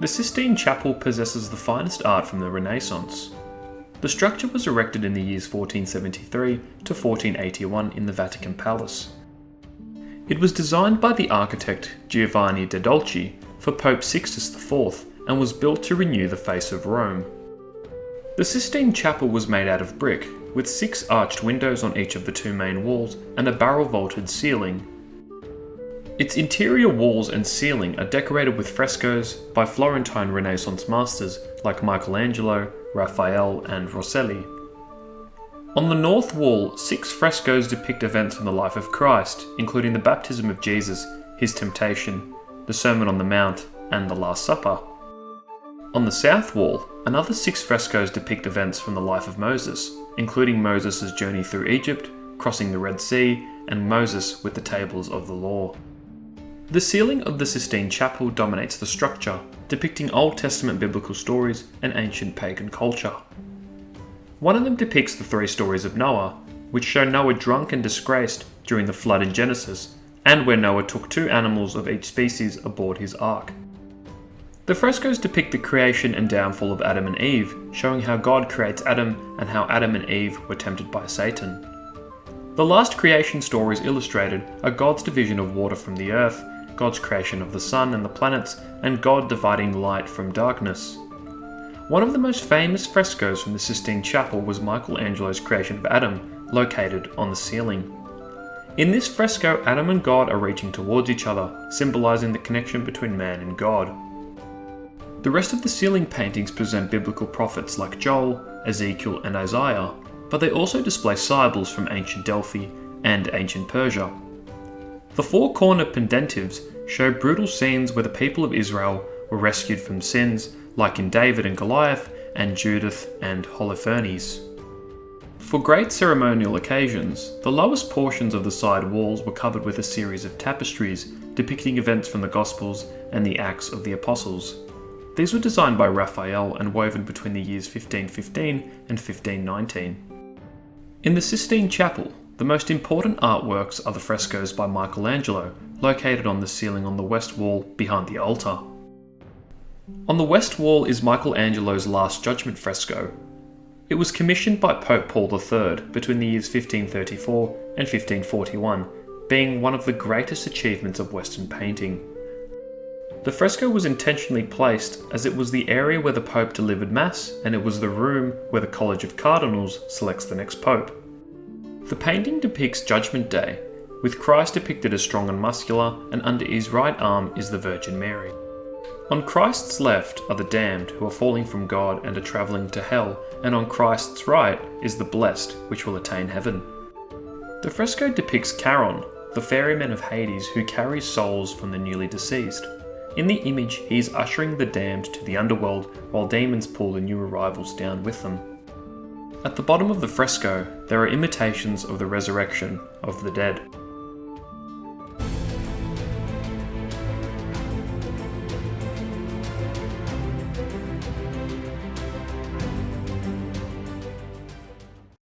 The Sistine Chapel possesses the finest art from the Renaissance. The structure was erected in the years 1473 to 1481 in the Vatican Palace. It was designed by the architect Giovanni de' Dolci for Pope Sixtus IV and was built to renew the face of Rome. The Sistine Chapel was made out of brick, with 6 arched windows on each of the 2 main walls and a barrel-vaulted ceiling. Its interior walls and ceiling are decorated with frescoes by Florentine Renaissance masters like Michelangelo, Raphael and Rosselli. On the north wall, 6 frescoes depict events from the life of Christ, including the baptism of Jesus, his temptation, the Sermon on the Mount, and the Last Supper. On the south wall, another 6 frescoes depict events from the life of Moses, including Moses' journey through Egypt, crossing the Red Sea, and Moses with the tables of the law. The ceiling of the Sistine Chapel dominates the structure, depicting Old Testament biblical stories and ancient pagan culture. One of them depicts the 3 stories of Noah, which show Noah drunk and disgraced during the flood in Genesis, and where Noah took 2 animals of each species aboard his ark. The frescoes depict the creation and downfall of Adam and Eve, showing how God creates Adam and how Adam and Eve were tempted by Satan. The last creation stories illustrated are God's division of water from the earth, God's creation of the sun and the planets, and God dividing light from darkness. One of the most famous frescoes from the Sistine Chapel was Michelangelo's creation of Adam, located on the ceiling. In this fresco, Adam and God are reaching towards each other, symbolizing the connection between man and God. The rest of the ceiling paintings present biblical prophets like Joel, Ezekiel and Isaiah, but they also display Sibyls from ancient Delphi and ancient Persia. The 4 corner pendentives show brutal scenes where the people of Israel were rescued from sins, like in David and Goliath, and Judith and Holofernes. For great ceremonial occasions, the lowest portions of the side walls were covered with a series of tapestries depicting events from the Gospels and the Acts of the Apostles. These were designed by Raphael and woven between the years 1515 and 1519. In the Sistine Chapel, the most important artworks are the frescoes by Michelangelo, located on the ceiling on the west wall behind the altar. On the west wall is Michelangelo's Last Judgement fresco. It was commissioned by Pope Paul III between the years 1534 and 1541, being one of the greatest achievements of Western painting. The fresco was intentionally placed as it was the area where the Pope delivered Mass, and it was the room where the College of Cardinals selects the next Pope. The painting depicts Judgment Day, with Christ depicted as strong and muscular, and under his right arm is the Virgin Mary. On Christ's left are the damned who are falling from God and are travelling to hell, and on Christ's right is the blessed, which will attain heaven. The fresco depicts Charon, the ferryman of Hades who carries souls from the newly deceased. In the image, he is ushering the damned to the underworld while demons pull the new arrivals down with them. At the bottom of the fresco, there are imitations of the resurrection of the dead.